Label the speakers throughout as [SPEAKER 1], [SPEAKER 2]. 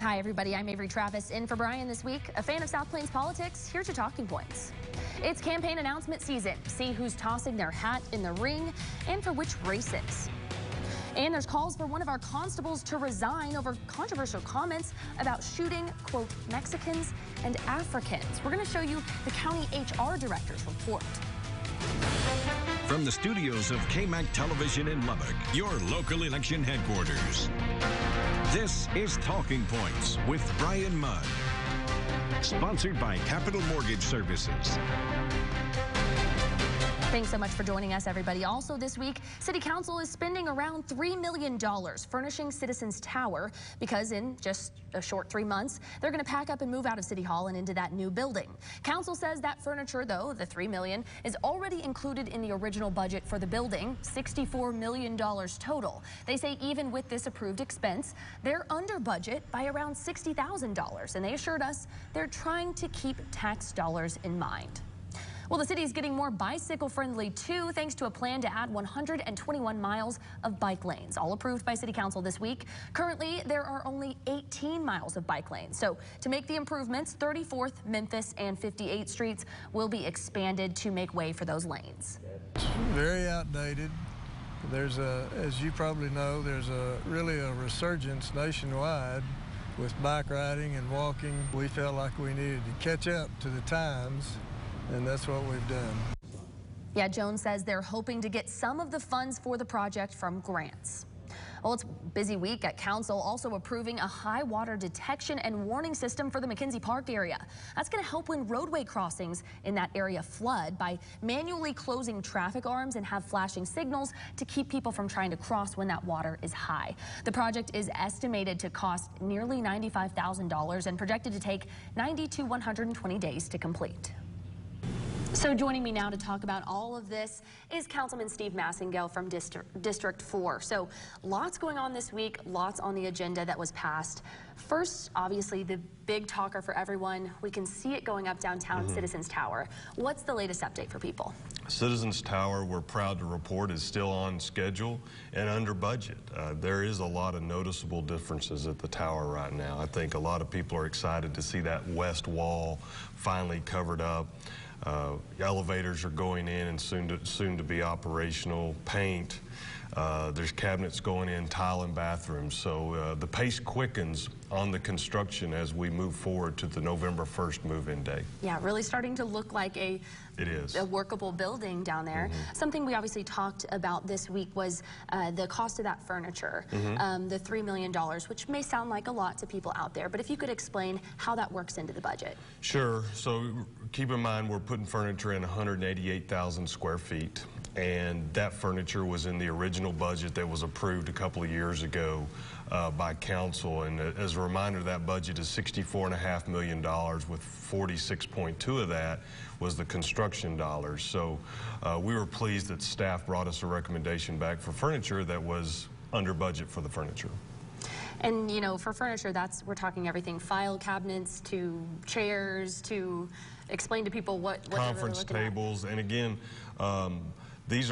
[SPEAKER 1] Hi, everybody. I'm Avery Travis in for Bryan this week. A fan of South Plains politics, here's your talking points. It's campaign announcement season. See who's tossing their hat in the ring and for which races. And there's calls for one of our constables to resign over controversial comments about shooting, quote, Mexicans and Africans. We're going to show you the county HR director's report.
[SPEAKER 2] From the studios of KMAC Television in Lubbock, your local election headquarters. This is Talking Points with Bryan Mudd. Sponsored by Capital Mortgage Services.
[SPEAKER 1] Thanks so much for joining us, everybody. Also this week, City Council is spending around $3 million furnishing Citizens Tower because in just a short 3 months, they're going to pack up and move out of City Hall and into that new building. Council says that furniture, though, the $3 million, is already included in the original budget for the building, $64 million total. They say even with this approved expense, they're under budget by around $60,000, and they assured us they're trying to keep tax dollars in mind. Well, the city is getting more bicycle-friendly, too, thanks to a plan to add 121 miles of bike lanes, all approved by City Council this week. Currently, there are only 18 miles of bike lanes. So to make the improvements, 34th, Memphis, and 58th Streets will be expanded to make way for those lanes.
[SPEAKER 3] It's very outdated. There's as you probably know, there's really a resurgence nationwide with bike riding and walking. We felt like we needed to catch up to the times, and that's what we've done.
[SPEAKER 1] Yeah, Jones says they're hoping to get some of the funds for the project from grants. Well, it's a busy week at Council, also approving a high water detection and warning system for the McKenzie Park area. That's going to help when roadway crossings in that area flood by manually closing traffic arms and have flashing signals to keep people from trying to cross when that water is high. The project is estimated to cost nearly $95,000 and projected to take 90 to 120 days to complete. So joining me now to talk about all of this is Councilman Steve Massengale from District 4. So lots going on this week, lots on the agenda that was passed. First, obviously, the big talker for everyone. We can see it going up downtown, Citizens Tower. What's the latest update for people?
[SPEAKER 4] Citizens Tower, we're proud to report, is still on schedule and under budget. There is a lot of noticeable differences at the tower right now. I think a lot of people are excited to see that west wall finally covered up. Elevators are going in and soon to be operational. Paint, there's cabinets going in, tile and bathrooms. So the pace quickens on the construction as we move forward to the November 1st move-in day.
[SPEAKER 1] Yeah, really starting to look like a workable building down there. Something we obviously talked about this week was the cost of that furniture, the $3 million, which may sound like a lot to people out there, but if you could explain how that works into the budget.
[SPEAKER 4] Sure. So keep in mind we're putting furniture in 188,000 square feet, and that furniture was in the original budget that was approved a couple of years ago by council. And as a reminder, that budget is $64.5 million, with 46.2 of that was the construction dollars. So we were pleased that staff brought us a recommendation back for furniture that was under budget for the furniture.
[SPEAKER 1] And, you know, for furniture, we're talking everything, file cabinets to chairs to explain to people what
[SPEAKER 4] conference tables. And again, this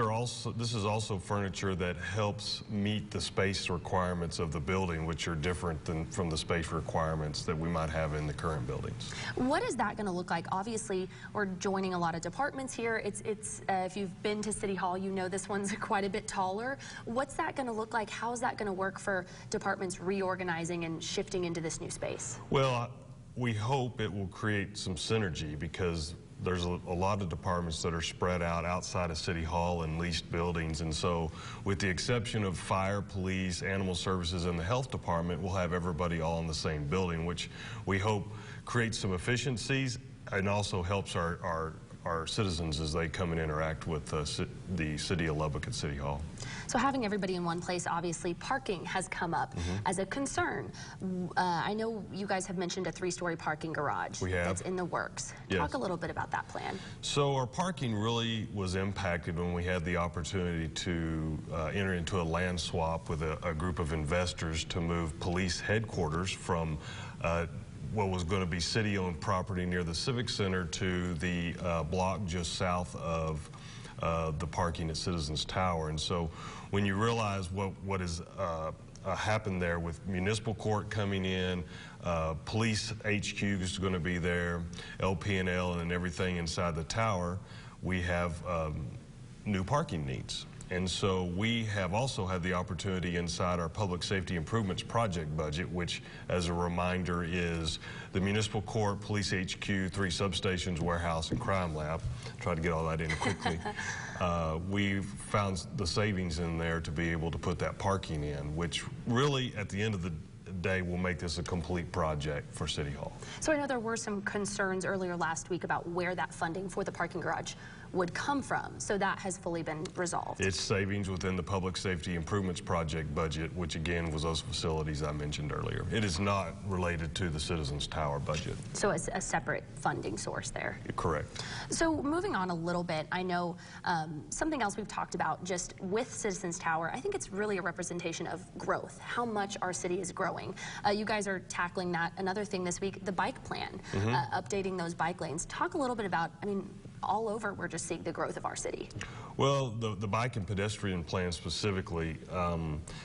[SPEAKER 4] is also furniture that helps meet the space requirements of the building, which are different from the space requirements that we might have in the current buildings.
[SPEAKER 1] What is that going to look like? Obviously, we're joining a lot of departments here. If you've been to City Hall, you know this one's quite a bit taller. What's that going to look like? How is that going to work for departments reorganizing and shifting into this new space?
[SPEAKER 4] Well, we hope it will create some synergy, because there's a lot of departments that are spread out outside of City Hall and leased buildings, and so with the exception of fire, police, animal services, and the health department, we'll have everybody all in the same building, which we hope creates some efficiencies and also helps our citizens as they come and interact with the city of Lubbock at City Hall.
[SPEAKER 1] So having everybody in one place, obviously parking has come up as a concern. I know you guys have mentioned a 3-story parking garage that's in the works.
[SPEAKER 4] Yes.
[SPEAKER 1] Talk a little bit about that plan.
[SPEAKER 4] So our parking really was impacted when we had the opportunity to enter into a land swap with a group of investors to move police headquarters from what was going to be city-owned property near the Civic Center to the block just south of the parking at Citizens Tower. And so when you realize what is happen there with municipal court coming in, police HQ is going to be there, LP&L and everything inside the tower. We have new parking needs. And so we have also had the opportunity inside our Public Safety Improvements Project budget, which, as a reminder, is the municipal court, police HQ, 3 substations, warehouse, and crime lab. Try to get all that in quickly. We've found the savings in there to be able to put that parking in, which really, at the end of the day, will make this a complete project for City Hall.
[SPEAKER 1] So I know there were some concerns earlier last week about where that funding for the parking garage would come from. So that has fully been resolved. It's
[SPEAKER 4] savings within the Public Safety Improvements Project budget, which again was those facilities I mentioned earlier. It is not related to the Citizens Tower budget.
[SPEAKER 1] So it's a separate funding source there.
[SPEAKER 4] Correct.
[SPEAKER 1] So moving on a little bit, I know something else we've talked about just with Citizens Tower, I think it's really a representation of growth, how much our city is growing. You guys are tackling that. Another thing this week, the bike plan, updating those bike lanes. Talk a little bit about, I mean, all over we're just seeing the growth of our city.
[SPEAKER 4] Well, the bike and pedestrian plan specifically,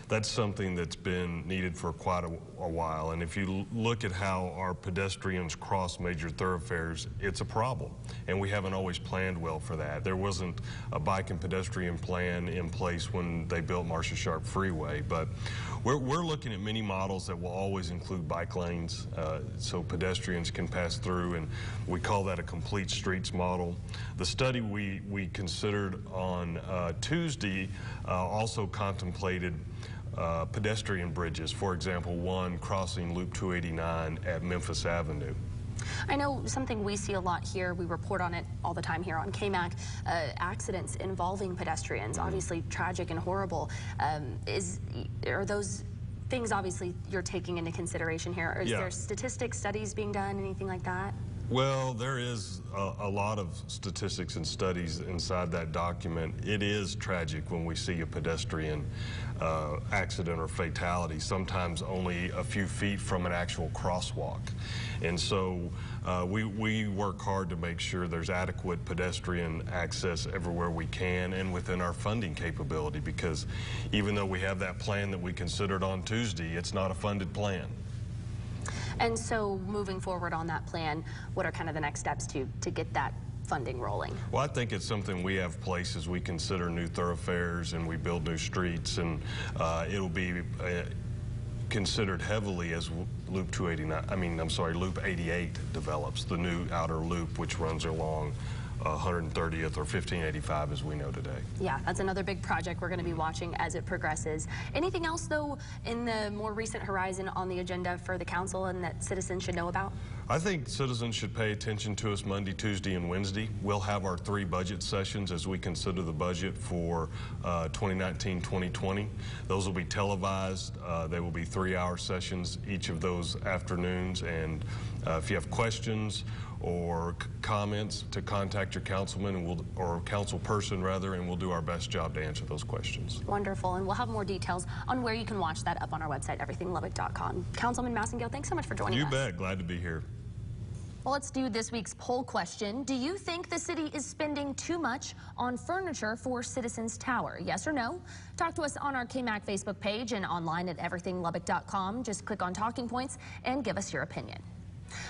[SPEAKER 4] that's something that's been needed for quite a while. And if you look at how our pedestrians cross major thoroughfares, it's a problem. And we haven't always planned well for that. There wasn't a bike and pedestrian plan in place when they built Marcia Sharp Freeway. But we're looking at many models that will always include bike lanes so pedestrians can pass through, and we call that a complete streets model. The study we considered on Tuesday also contemplated pedestrian bridges, for example, one crossing Loop 289 at Memphis Avenue.
[SPEAKER 1] I know something we see a lot here, we report on it all the time here on KMAC, accidents involving pedestrians, obviously tragic and horrible. Are those things obviously you're taking into consideration here? Or is there statistics, studies being done, anything like that?
[SPEAKER 4] Well, there is a lot of statistics and studies inside that document. It is tragic when we see a pedestrian accident or fatality, sometimes only a few feet from an actual crosswalk. And so we work hard to make sure there's adequate pedestrian access everywhere we can and within our funding capability, because even though we have that plan that we considered on Tuesday, it's not a funded plan.
[SPEAKER 1] And so moving forward on that plan, what are kind of the next steps to get that funding rolling? Well,
[SPEAKER 4] I think it's something we have placed as we consider new thoroughfares and we build new streets, and it'll be considered heavily as Loop 88 develops, the new outer loop which runs along 130th or 1585 as we know today.
[SPEAKER 1] Yeah, that's another big project we're going to be watching as it progresses. Anything else, though, in the more recent horizon on the agenda for the council and that citizens should know about?
[SPEAKER 4] I think citizens should pay attention to us Monday, Tuesday, and Wednesday. We'll have our 3 budget sessions as we consider the budget for 2019-2020. Those will be televised. They will be 3-hour sessions each of those afternoons. And if you have questions or comments, to contact your councilman and or council person rather, and we'll do our best job to answer those questions.
[SPEAKER 1] Wonderful, and we'll have more details on where you can watch that up on our website, everythinglubbock.com. Councilman Massengale, thanks so much for joining us.
[SPEAKER 4] You bet, glad to be here.
[SPEAKER 1] Well, let's do this week's poll question. Do you think the city is spending too much on furniture for Citizens Tower? Yes or no? Talk to us on our KMAC Facebook page and online at everythinglubbock.com. Just click on Talking Points and give us your opinion.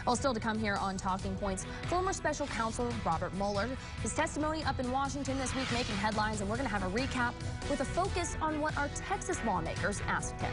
[SPEAKER 1] Well, still to come here on Talking Points, former special counsel Robert Mueller, his testimony up in Washington this week making headlines, and we're going to have a recap with a focus on what our Texas lawmakers asked him.